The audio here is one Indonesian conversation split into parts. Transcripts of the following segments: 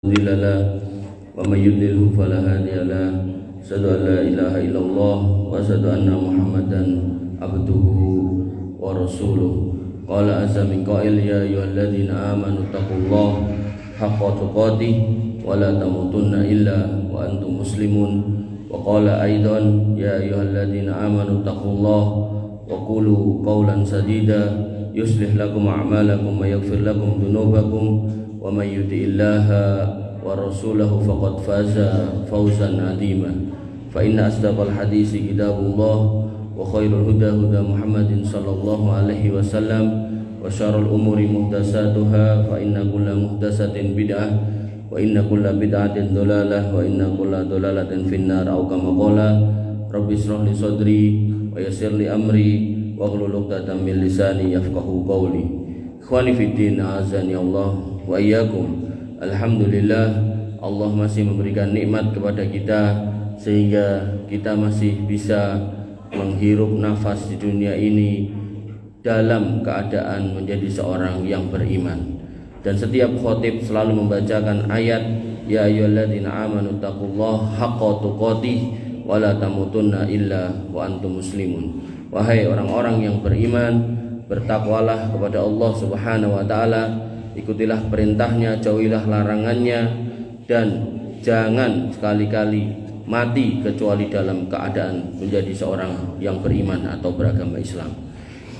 مضل له ومن يضلل فلا هادي له أشهد أن لا إله إلا الله وأشهد أن محمدا عبده ورسوله قال عز من قائل يا أيها الذين آمنوا اتقوا الله حق تقاته ولا تموتن إلا وأنتم مسلمون وقال أيضا يا أيها الذين آمنوا اتقوا الله وقولوا قولا سديدا يصلح لكم أعمالكم ويغفر لكم ذنوبكم ومن يطع الله ورسوله فقد فاز فوزا عظيما فإن أصدق الحديث كتاب الله وخير الهدى هدى محمد صلى الله عليه وسلم وشر الأمور محدثاتها فإن كل محدثة بدعة وإن كل بدعة ضلالة وإن كل ضلالة في النار أو كما قال رب اشرح لي صدري ويسر لي أمري واحلل عقدة من لساني يفقهوا قولي Ikhwani fiddin azani Allah wa iyyakum. Alhamdulillah Allah masih memberikan nikmat kepada kita sehingga kita masih bisa menghirup nafas di dunia ini dalam keadaan menjadi seorang yang beriman. Dan setiap khatib selalu membacakan ayat ya ayyuhalladzina amanu taqullaha haqqa tuqatih wa la tamutunna illa wa antum muslimun. Wahai orang-orang yang beriman, bertakwalah kepada Allah Subhanahu wa taala, ikutilah perintahnya, jauhilah larangannya, dan jangan sekali-kali mati kecuali dalam keadaan menjadi seorang yang beriman atau beragama Islam.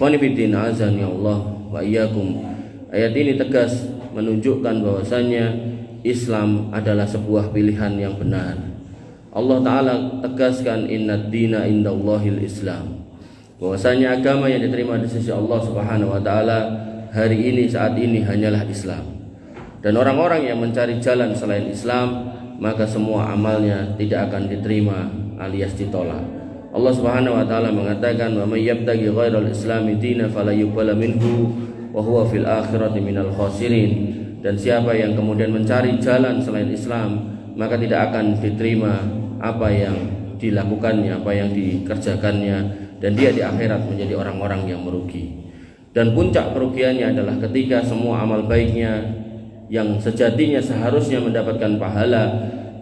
Wa nifidin azani Allah wa iyyakum. Ayat ini tegas menunjukkan bahwasannya Islam adalah sebuah pilihan yang benar. Allah taala tegaskan innad dina indallahil Islam, bahwasanya agama yang diterima di sisi Allah Subhanahu wa taala hari ini saat ini hanyalah Islam. Dan orang-orang yang mencari jalan selain Islam, maka semua amalnya tidak akan diterima alias ditolak. Allah Subhanahu wa taala mengatakan wa may yabtaghi ghairal islami dinan fala yuqbala minhu wa huwa fil akhirati minal khasirin. Dan siapa yang kemudian mencari jalan selain Islam, maka tidak akan diterima apa yang dilakukannya, apa yang dikerjakannya, dan dia di akhirat menjadi orang-orang yang merugi. Dan puncak kerugiannya adalah ketika semua amal baiknya yang sejatinya seharusnya mendapatkan pahala,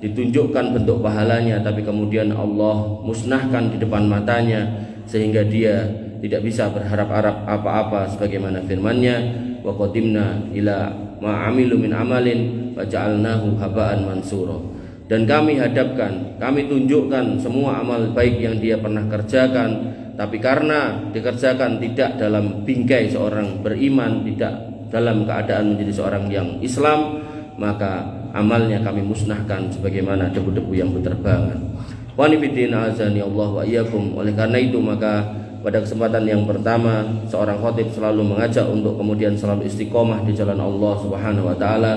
ditunjukkan bentuk pahalanya, tapi kemudian Allah musnahkan di depan matanya sehingga dia tidak bisa berharap-harap apa-apa, sebagaimana firman-Nya wa qadimna ila ma amilu min amalin faja'alnahu haba'an mansura. Dan kami hadapkan, kami tunjukkan semua amal baik yang dia pernah kerjakan, tapi karena dikerjakan tidak dalam bingkai seorang beriman, tidak dalam keadaan menjadi seorang yang Islam, maka amalnya kami musnahkan sebagaimana debu-debu yang berterbangan. Wa nifidin azani Allah wa iyyakum. Oleh karena itu maka pada kesempatan yang pertama seorang khatib selalu mengajak untuk kemudian selalu istiqomah di jalan Allah Subhanahu wa taala,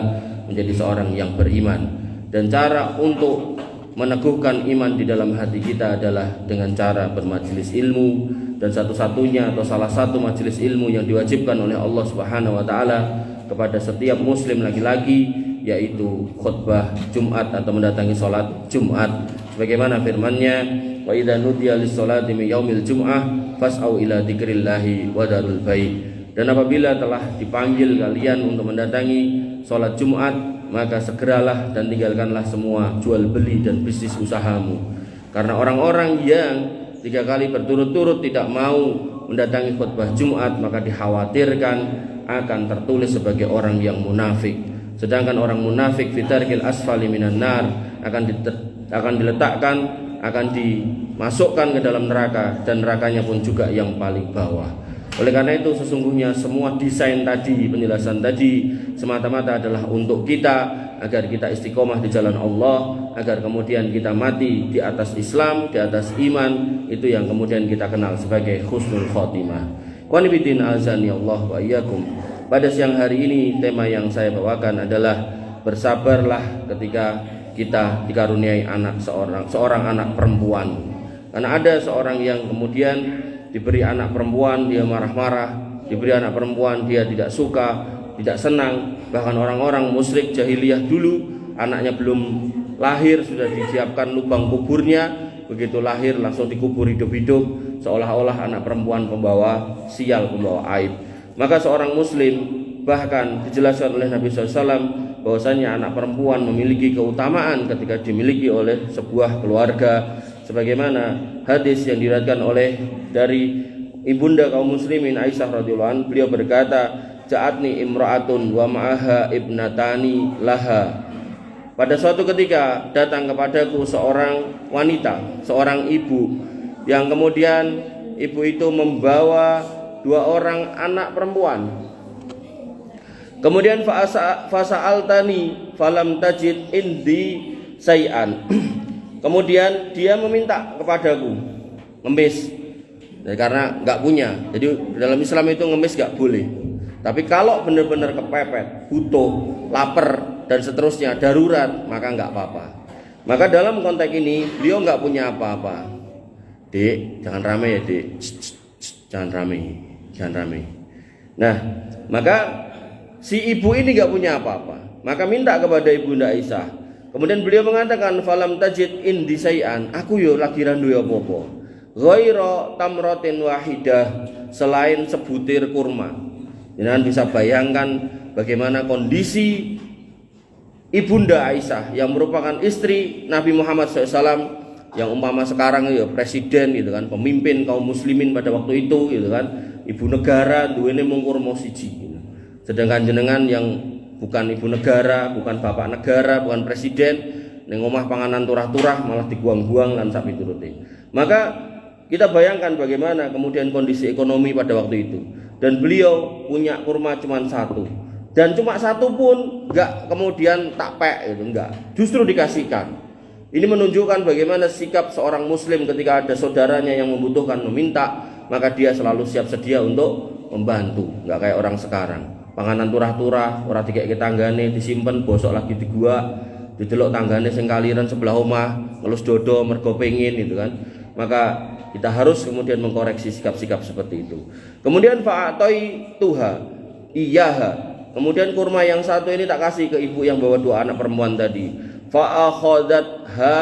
menjadi seorang yang beriman. Dan cara untuk meneguhkan iman di dalam hati kita adalah dengan cara bermajelis ilmu. Dan satu-satunya atau salah satu majelis ilmu yang diwajibkan oleh Allah Subhanahu wa taala kepada setiap muslim laki-laki, yaitu khutbah Jumat atau mendatangi salat Jumat. Sebagaimana firman-Nya, wa idza nudiya lis-sholati min yaumil jum'ah fas'au ila dzikrillahi wa darul bai'. Dan apabila telah dipanggil kalian untuk mendatangi salat Jumat, maka segeralah dan tinggalkanlah semua jual beli dan bisnis usahamu. Karena orang-orang yang 3 kali berturut-turut tidak mau mendatangi khutbah Jumat, maka dikhawatirkan akan tertulis sebagai orang yang munafik. Sedangkan orang munafik fitarkil asfali minan nar, akan diletakkan, akan dimasukkan ke dalam neraka, dan nerakanya pun juga yang paling bawah. Oleh karena itu sesungguhnya semua desain tadi, penjelasan tadi semata-mata adalah untuk kita, agar kita istiqomah di jalan Allah, agar kemudian kita mati di atas Islam, di atas iman. Itu yang kemudian kita kenal sebagai husnul khotimah. Wa nifidin azani Allah wa iyyakum. Pada siang hari ini tema yang saya bawakan adalah bersabarlah ketika kita dikaruniai seorang anak perempuan. Karena ada seorang yang kemudian diberi anak perempuan dia marah-marah, diberi anak perempuan dia tidak suka, tidak senang. Bahkan orang-orang musyrik jahiliyah dulu, anaknya belum lahir sudah disiapkan lubang kuburnya, begitu lahir langsung dikubur hidup-hidup, seolah-olah anak perempuan pembawa sial, pembawa aib. Maka seorang muslim, bahkan dijelaskan oleh Nabi SAW, bahwasanya anak perempuan memiliki keutamaan ketika dimiliki oleh sebuah keluarga, sebagaimana hadis yang diriwayatkan oleh dari ibunda kaum muslimin Aisyah radhiyallahu anha. Beliau berkata, ja'atni imra'atun wa ma'aha ibnatani laha. Pada suatu ketika datang kepadaku seorang wanita, seorang ibu, yang kemudian ibu itu membawa 2 orang anak perempuan. Kemudian fasa'altani falam tajid indi say'an. Kemudian dia meminta kepadaku ngemis, karena nggak punya. Jadi dalam Islam itu ngemis nggak boleh. Tapi kalau benar-benar kepepet, butuh, lapar dan seterusnya, darurat, maka nggak apa-apa. Maka dalam konteks ini beliau nggak punya apa-apa. Dek, jangan rame ya dek. Jangan rame. Nah, maka si ibu ini nggak punya apa-apa. Maka minta kepada ibunda Aisyah. Kemudian beliau mengatakan, falam tajid indi say'an. Aku yo lagi randu apa-apa. Ghaira tamratin wahidah, selain sebutir kurma. Jangan bisa bayangkan bagaimana kondisi ibunda Aisyah yang merupakan istri Nabi Muhammad SAW, yang umpama sekarang ya presiden gitu kan, pemimpin kaum muslimin pada waktu itu gitu kan, ibu negara duwene mung kurma siji gitu. Sedangkan jenengan yang bukan ibu negara, bukan bapak negara, bukan presiden, ning omah panganan turah-turah malah dibuang-buang lan sak piturute. Maka kita bayangkan bagaimana kemudian kondisi ekonomi pada waktu itu. Dan beliau punya kurma cuma 1, dan cuma 1 pun enggak kemudian tak pek gitu, enggak, justru dikasihkan. Ini menunjukkan bagaimana sikap seorang muslim ketika ada saudaranya yang membutuhkan, meminta, maka dia selalu siap sedia untuk membantu. Enggak kayak orang sekarang, panganan turah-turah ora dikek tanggane, disimpen bosok lagi di gua, didelok tanggane sing kaliran sebelah omah ngelus dodo mergo pengin gitu kan. Maka kita harus kemudian mengkoreksi sikap-sikap seperti itu. Kemudian fa'atoi tuha iyaha. Kemudian kurma yang 1 ini tak kasih ke ibu yang bawa 2 anak perempuan tadi. Fa'akhadatha.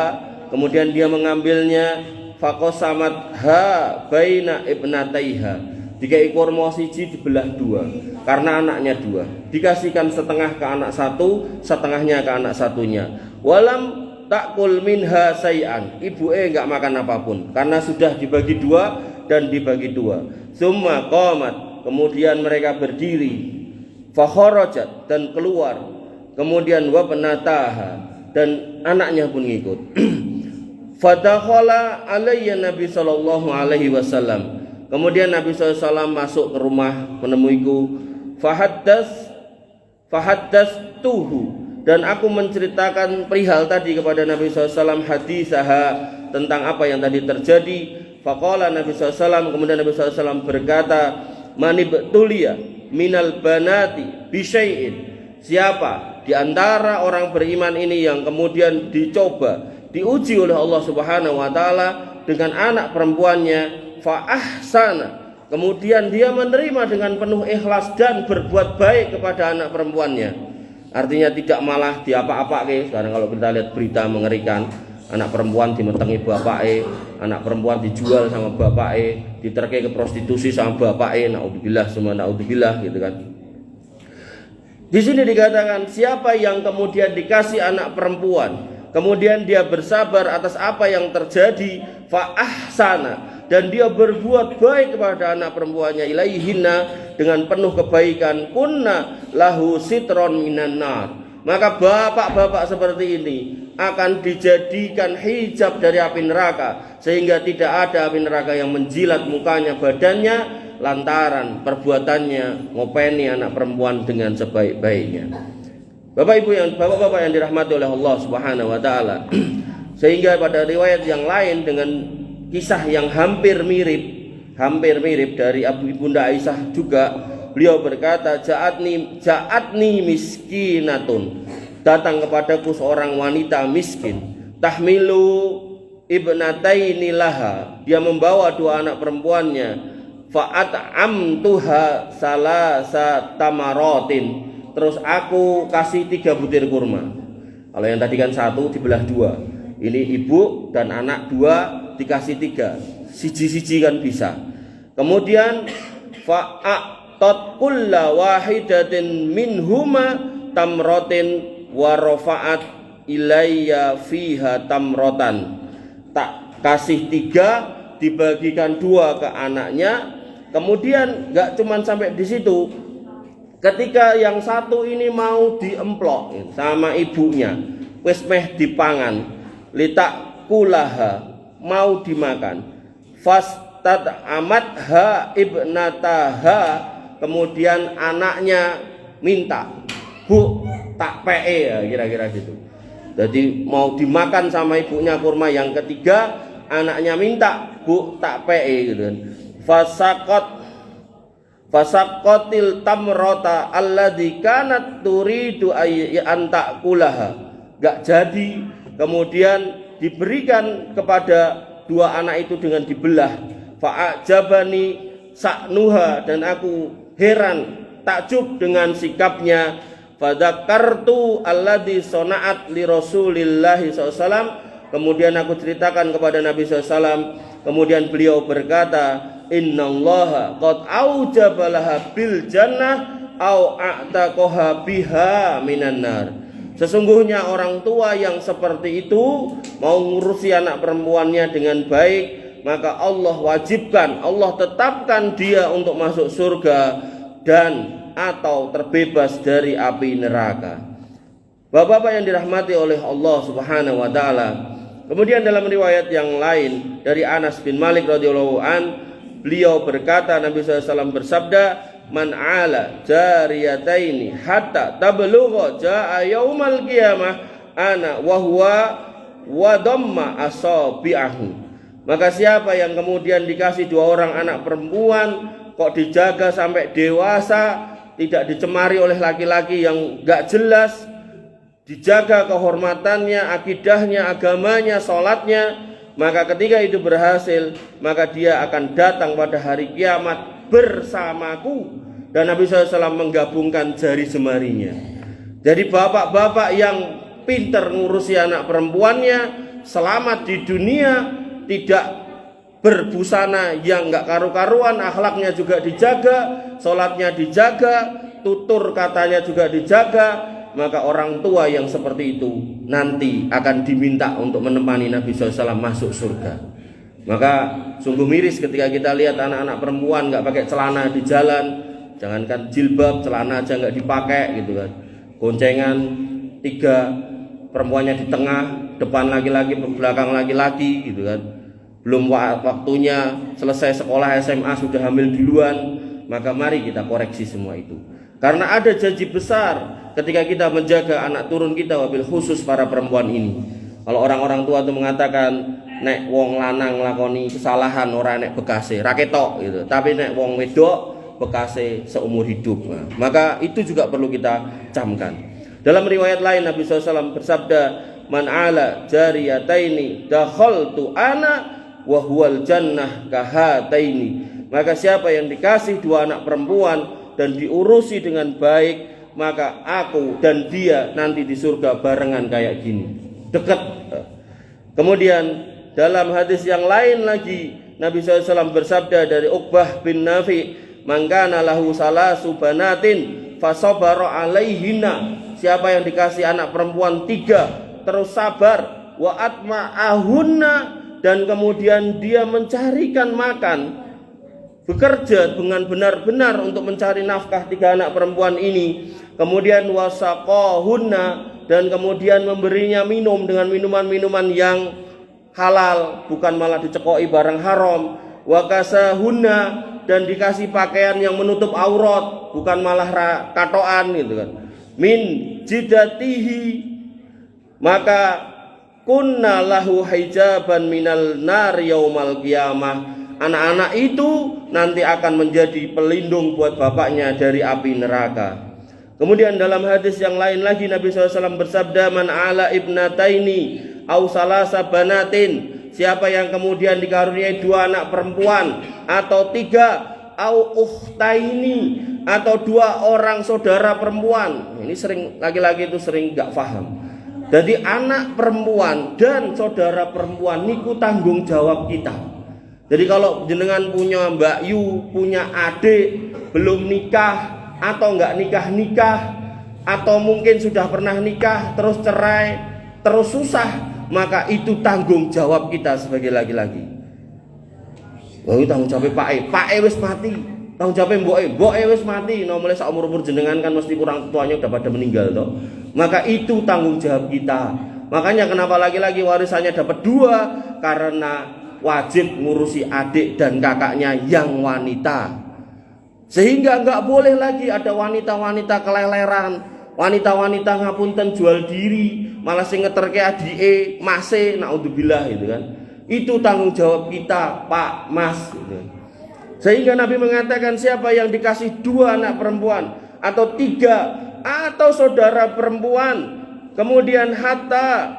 Kemudian dia mengambilnya. Faqasamatha baina ibnataiha. Dikai kurma siji dibelah 2 karena anaknya 2. Dikasihkan setengah ke anak 1, setengahnya ke anak satunya. Walam takul minha say'an. Ibu enggak makan apapun karena sudah dibagi 2 dan dibagi 2. Summa qamat. Kemudian mereka berdiri. Fa kharajat, dan keluar. Kemudian wa banataha, dan anaknya pun ngikut. Fadakhala alayya Nabi sallallahu alaihi wasallam. Kemudian Nabi SAW masuk ke rumah menemuiku. Fahaddas tuhu, dan aku menceritakan perihal tadi kepada Nabi SAW, hadisaha, tentang apa yang tadi terjadi. Faqala Nabi SAW, kemudian Nabi SAW berkata, manibtulia minal banati bisyai'in. Siapa di antara orang beriman ini yang kemudian dicoba, diuji oleh Allah Subhanahu wa taala dengan anak perempuannya, fa ahsana, kemudian dia menerima dengan penuh ikhlas dan berbuat baik kepada anak perempuannya. Artinya tidak malah diapa-apake. Sekarang kalau kita lihat berita mengerikan, anak perempuan dimetengi bapake, anak perempuan dijual sama bapake, diterke ke prostitusi sama bapake, naudzubillah semua naudzubillah gitu kan. Di sini dikatakan siapa yang kemudian dikasih anak perempuan, kemudian dia bersabar atas apa yang terjadi, fa ahsana, dan dia berbuat baik kepada anak perempuannya, ilaihinna, dengan penuh kebaikan, kunna lahu sitron minan nar, maka bapak-bapak seperti ini akan dijadikan hijab dari api neraka, sehingga tidak ada api neraka yang menjilat mukanya, badannya, lantaran perbuatannya ngopeni anak perempuan dengan sebaik-baiknya. Bapak-bapak yang dirahmati oleh Allah Subhanahu wa taala. Sehingga pada riwayat yang lain dengan kisah yang hampir mirip dari Ibunda Aisyah juga, beliau berkata, ja'atni miskinatun, datang kepadaku seorang wanita miskin, tahmilu ibnataini laha, dia membawa 2 anak perempuannya, fa'at'amtuha salasa tamaratin, terus aku kasih 3 butir kurma. Kalau yang tadi kan 1 dibelah 2, ini ibu dan anak 2 dikasih 3, siji-siji kan bisa. Kemudian fa'atat kulla wahidatin minhuma tamrotin wa rafa'at ilayya fiha tamrotan. Tak kasih 3, dibagikan 2 ke anaknya. Kemudian gak cuman sampai di situ. Ketika yang satu ini mau diemplok sama ibunya, wis meh dipangan, litak kulaha, mau dimakan, fastad amatha ibnataha, kemudian anaknya minta, bu tak pe, ya, kira-kira gitu. Jadi mau dimakan sama ibunya kurma yang ketiga, anaknya minta, bu tak pe gitu kan. Fasaqatil tamrota alladzi kanat turidu an ta'kulaha. Gak jadi, kemudian diberikan kepada 2 anak itu dengan dibelah. Fa'ajabani sa'nuha, dan aku heran, takjub dengan sikapnya. Fadzakartu alladzi sona'at li Rasulillahi SAW. Kemudian aku ceritakan kepada Nabi SAW. Kemudian beliau berkata, innallaha qad aujabalaha bil jannah au a'taqaha biha minan nar. Sesungguhnya orang tua yang seperti itu mau ngurusi anak perempuannya dengan baik, maka Allah wajibkan, Allah tetapkan dia untuk masuk surga dan atau terbebas dari api neraka. Bapak-bapak yang dirahmati oleh Allah Subhanahu wa taala. Kemudian dalam riwayat yang lain dari Anas bin Malik radhiyallahu an, beliau berkata, Nabi SAW bersabda, man ala jariyataini hatta tablugha jaa yaumal qiyamah ana wa huwa wa damma asabi'ahu. Maka siapa yang kemudian dikasih 2 orang anak perempuan, kok dijaga sampai dewasa, tidak dicemari oleh laki-laki yang gak jelas, dijaga kehormatannya, akidahnya, agamanya, sholatnya, maka ketika itu berhasil, maka dia akan datang pada hari kiamat bersamaku. Dan Nabi SAW menggabungkan jari jemarinya. Jadi bapak-bapak yang pintar ngurusi anak perempuannya, selamat di dunia, tidak berbusana yang gak karu-karuan, akhlaknya juga dijaga, sholatnya dijaga, tutur katanya juga dijaga, maka orang tua yang seperti itu nanti akan diminta untuk menemani Nabi SAW masuk surga. Maka sungguh miris ketika kita lihat anak-anak perempuan gak pakai celana di jalan, jangankan jilbab, celana aja gak dipakai gitu kan. Goncengan 3, perempuannya di tengah, depan laki-laki, belakang laki-laki gitu kan. Belum waktunya selesai sekolah SMA sudah hamil duluan. Maka mari kita koreksi semua itu. Karena ada janji besar ketika kita menjaga anak turun kita, wabil khusus para perempuan ini. Kalau orang-orang tua itu mengatakan nek wong lanang nglakoni kesalahan ora nek bekase, ra ketok gitu. Tapi nek wong wedok bekase seumur hidup. Nah, maka itu juga perlu kita camkan. Dalam riwayat lain Nabi SAW bersabda, man ala jariyataini dakhaltu ana wa huwal jannah kahataini. Maka siapa yang dikasih 2 anak perempuan dan diurusi dengan baik, maka aku dan dia nanti di surga barengan kayak gini, dekat. Kemudian dalam hadis yang lain lagi Nabi SAW bersabda dari Uqbah bin Nafi, mangkana lahu salasu banatin fasabara alaihinna. Siapa yang dikasih anak perempuan 3 terus sabar, wa atma'ahunna, dan kemudian dia mencarikan makan, bekerja dengan benar-benar untuk mencari nafkah 3 anak perempuan ini, kemudian wasaqahunna, dan kemudian memberinya minum dengan minuman-minuman yang halal, bukan malah dicekoi barang haram, wakasahunna, dan dikasih pakaian yang menutup aurat, bukan malah katoan gitu kan, min jidatihi, maka kunna lahu hijaban minal nar yaumal qiyamah. Anak-anak itu nanti akan menjadi pelindung buat bapaknya dari api neraka. Kemudian dalam hadis yang lain lagi Nabi SAW bersabda, man ala ibnataini au salasa banatin. Siapa yang kemudian dikaruniai 2 anak perempuan atau 3, au ukhtaini, atau 2 orang saudara perempuan. Ini sering laki-laki itu sering gak paham. Jadi anak perempuan dan saudara perempuan niku tanggung jawab kita. Jadi kalau jenengan punya Mbak Yu, punya adik belum nikah atau enggak nikah-nikah, atau mungkin sudah pernah nikah terus cerai, terus susah, maka itu tanggung jawab kita sebagai laki-laki. Wah, tanggung jawab Pak E wis mati. Tanggung jawab Mbok E wis mati. Nah, mulai saumur-umur jenengan kan mesti kurang tuanya udah pada meninggal toh. Maka itu tanggung jawab kita. Makanya kenapa laki-laki warisannya dapat 2? Karena wajib ngurusi adik dan kakaknya yang wanita. Sehingga enggak boleh lagi ada wanita-wanita keleleran, wanita-wanita ngapunten jual diri, malah sing ngeterke adike, mase, naudzubillah gitu kan. Itu tanggung jawab kita, Pak, Mas gitu. Sehingga Nabi mengatakan siapa yang dikasih 2 anak perempuan atau 3 atau saudara perempuan, kemudian hatta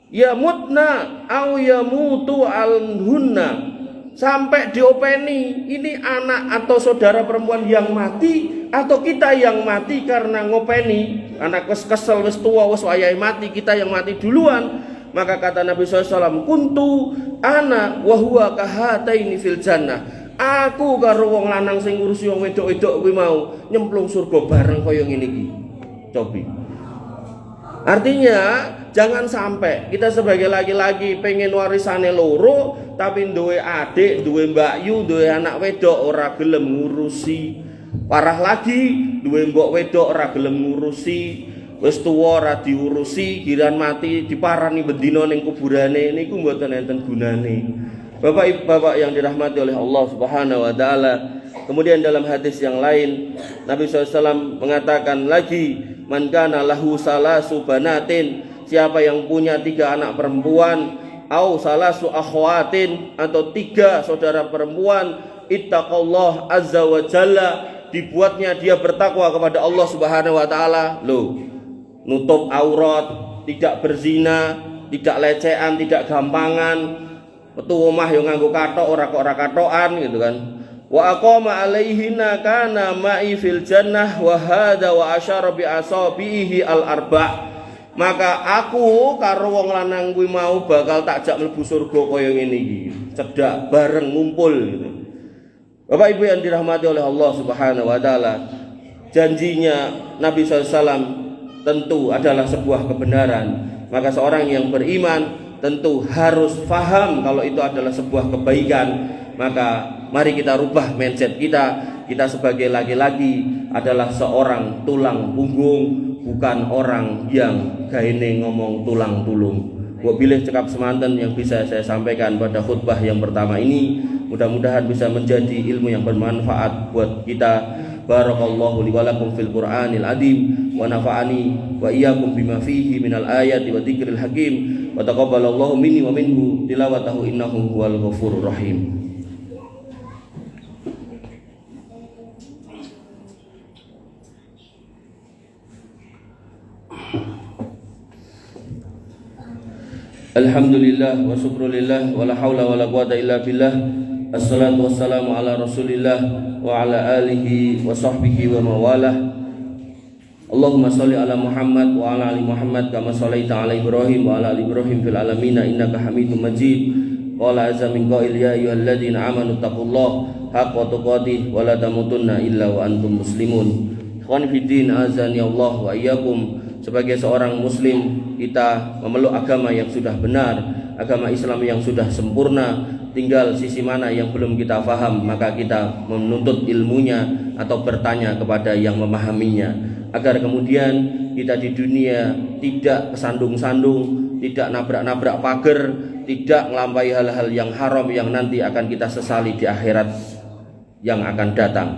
yamutna au yamutu alhunna, sampai diopeni ini anak atau saudara perempuan yang mati atau kita yang mati karena ngopeni, anak kesel wis tua wis wayahe mati, kita yang mati duluan. Maka kata Nabi SAW, kuntu ana wa huwa kahataini fil jannah, aku karo wong lanang sing ngurusi wong wedok-wedok kuwi mau nyemplung surga bareng kaya ngene iki. Cobi. Artinya jangan sampai kita sebagai laki-laki pengen warisane loro tapi duwe adik, duwe mbakyu, duwe anak wedok ora gelem ngurusi. Parah lagi, duwe mbok wedok ora gelem ngurusi. Wis tuwa ora diurusi, giran mati diparani bendina ning kuburane niku mboten enten gunane. Bapak-bapak yang dirahmati oleh Allah Subhanahu wa taala. Kemudian dalam hadis yang lain Nabi SAW mengatakan lagi, man kana lahu salasu banatin, siapa yang punya 3 anak perempuan, au salasu akhwatin, atau 3 saudara perempuan, ittaqallah azza wa jalla, dibuatnya dia bertakwa kepada Allah Subhanahu wa taala. Loh, nutup aurat, tidak berzina, tidak lecehan, tidak gampangan, metu omah yo nganggo kathok ora kok ora kathokan gitu kan. Wa aqama alaihina kana ma'i fil jannah wa hadza wa asyara bi asabihi al arba'. Maka aku karo wong lanang kuwi mau bakal takjak mlebu surga kaya ngene iki. Cedak bareng ngumpul gitu. Bapak Ibu yang dirahmati oleh Allah Subhanahu wa taala, janjinya Nabi SAW tentu adalah sebuah kebenaran. Maka seorang yang beriman tentu harus faham kalau itu adalah sebuah kebaikan. Maka mari kita rubah mindset kita. Kita sebagai laki-laki adalah seorang tulang punggung, bukan orang yang gaene ngomong tulang tulung. Buat pilih cekap semanten yang bisa saya sampaikan pada khutbah yang pertama ini. Mudah-mudahan bisa menjadi ilmu yang bermanfaat buat kita. Barakallahu li wa lakum fil Qur'anil azim wa nafa'ani wa iyyakum bima fihi minal ayati wa dzikril hakim wa taqabbalallahu minni wa minhu tilawatahu innahu huwal ghafurur rahim. Alhamdulillah wa syukrulillah wa la haula wa la quwata illa billah. Assalatu wassalamu ala rasulillah wa ala alihi wa sahbihi wa mawalah. Allahumma salli ala Muhammad wa ala ali Muhammad kama sallaita ala Ibrahim wa ala ali Ibrahim fil alamin innaka Hamidum Majid. Qala azza min qail ya ayyuhalladzina amanu taqullaha haqqa tuqatih wa la tamutunna illa wa antum muslimun. Ikhwan fiddin azani Allah wa iyyakum. Sebagai seorang muslim, kita memeluk agama yang sudah benar, agama Islam yang sudah sempurna. Tinggal sisi mana yang belum kita faham, maka kita menuntut ilmunya atau bertanya kepada yang memahaminya, agar kemudian kita di dunia tidak kesandung-sandung, tidak nabrak-nabrak pagar, tidak melampaui hal-hal yang haram yang nanti akan kita sesali di akhirat yang akan datang.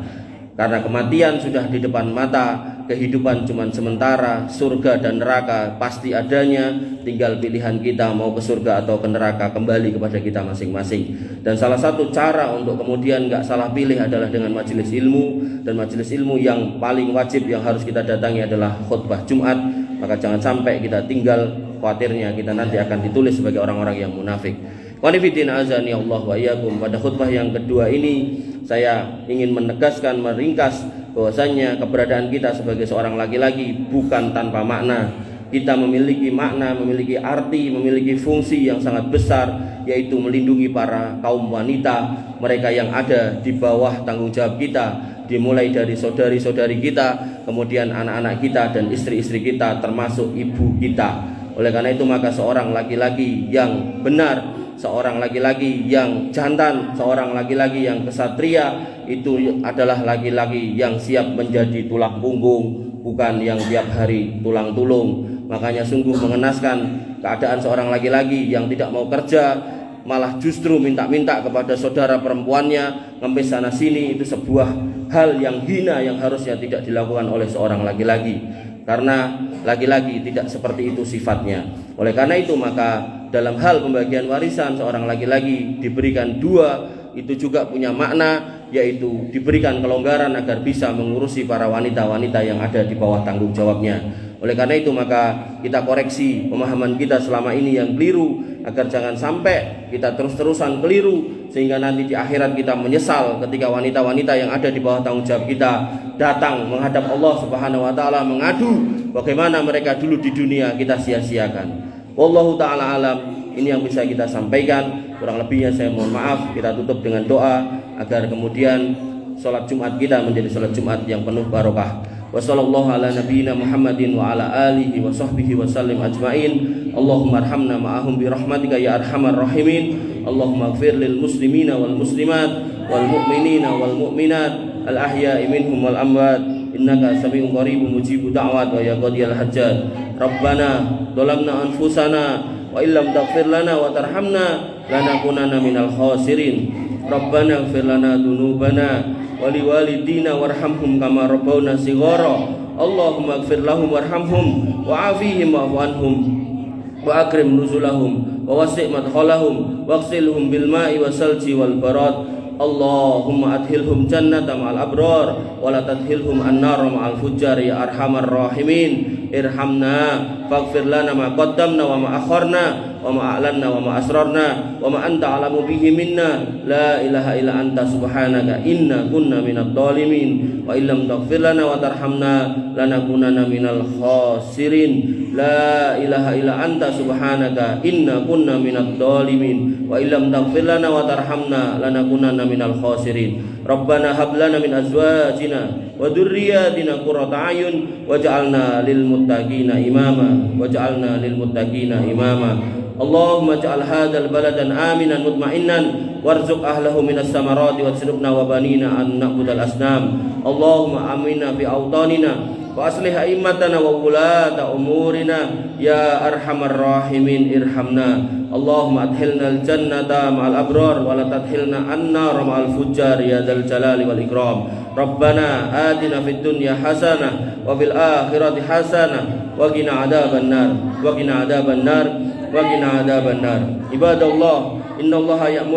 Karena kematian sudah di depan mata, kehidupan cuma sementara, surga dan neraka pasti adanya, tinggal pilihan kita mau ke surga atau ke neraka, kembali kepada kita masing-masing. Dan salah satu cara untuk kemudian gak salah pilih adalah dengan majelis ilmu. Dan majelis ilmu yang paling wajib yang harus kita datangi adalah khutbah Jumat. Maka jangan sampai kita tinggal, khawatirnya kita nanti akan ditulis sebagai orang-orang yang munafik. Qanifidin azani Allah wa iyyakum. Pada khutbah yang kedua ini saya ingin menegaskan, meringkas bahwasanya keberadaan kita sebagai seorang laki-laki bukan tanpa makna. Kita memiliki makna, memiliki arti, memiliki fungsi yang sangat besar, yaitu melindungi para kaum wanita, mereka yang ada di bawah tanggung jawab kita. dimulai dari saudari-saudari kita, kemudian anak-anak kita dan istri-istri kita, termasuk ibu kita. Oleh karena itu maka seorang laki-laki yang benar, seorang laki-laki yang jantan, seorang laki-laki yang kesatria itu adalah laki-laki yang siap menjadi tulang punggung, bukan yang tiap hari tulang tulung. Makanya sungguh mengenaskan keadaan seorang laki-laki yang tidak mau kerja, malah justru minta-minta kepada saudara perempuannya, ngemis sana sini. Itu sebuah hal yang hina yang harusnya tidak dilakukan oleh seorang laki-laki, karena laki-laki tidak seperti itu sifatnya. Oleh karena itu maka dalam hal pembagian warisan, seorang laki-laki diberikan dua, itu juga punya makna, yaitu diberikan kelonggaran agar bisa mengurusi para wanita-wanita yang ada di bawah tanggung jawabnya. Oleh karena itu maka kita koreksi pemahaman kita selama ini yang keliru, agar jangan sampai kita terus-terusan keliru sehingga nanti di akhirat kita menyesal ketika wanita-wanita yang ada di bawah tanggung jawab kita datang menghadap Allah Subhanahu wa taala mengadu bagaimana mereka dulu di dunia kita sia-siakan. Wallahu taala alam. Ini yang bisa kita sampaikan, kurang lebihnya saya mohon maaf. Kita tutup dengan doa agar kemudian salat Jumat kita menjadi salat Jumat yang penuh barokah. Wa sallallahu ala nabiyyina Muhammadin wa ala alihi wa sahbihi wa sallim ajmain. Allahumma arhamna ma'ahum bi rahmatika ya arhamar rahimin. Allahumma ighfir lil muslimina wal muslimat wal mu'minina wal mu'minat al ahya'i minhum wal amwat innaka sami'un qaribun mujibud da'wat wa ya qadiyal hajat. Rabbana dhalamna anfusana wa illam taghfir lana wa tarhamna lanakunanna minal khasirin. Rabbana ighfir lana dzunubana wa liwalidina warhamhum kama rabbawna shighara. Allahumma ighfir lahum warhamhum wa 'afihim wa'fu anhum wa akrim nuzulahum wa wasi' madkhalahum waghsilhum bil ma'i wasalji wal barad. Allahumma adkhilhum jannata ma'al abrar wa la tadkhilhum an-nar ma'al fujjar ya arhamar rahimin. Irhamna faghfir lana ma qaddamna wa ma akharna wa ma a'lanna wa ma asrarna wa ma anta alamu bihi minna. La ilaha illa anta subhanaka inna kunna minadh dhalimin wa illam taghfir lana wa tarhamna lanakunanna minal khasirin. La ilaha illa anta subhanaka inna kunna minadh dhalimin wa illam taghfir lana wa tarhamna lanakunanna minal khasirin. Rabbana hab lana min azwajina wa dzurriyyatina qurrata a'yun waj'alna lil muttaqina imama waj'alna lil muttaqina imama. Allahumma ij'al hadzal baladan aminan mutma'innan warzuq ahlahu minas samarati wajnubna wa banina an na'budal asnam. Allahumma aminna fi awtanina wa aslih a'immatana wa ulata umurina ya arhamar rahimin. Irhamna. Allahumma adkhilna al-jannata ma'al abrar wa la tadkhilna an-nar ma'al fujjar ya dzal jalali wal ikram. Rabbana atina fid dunya hasanah wa fil akhirati hasanah wa qina adzabannar wa qina adzabannar wa qina adzabannar. Ibadallah innallaha ya'muru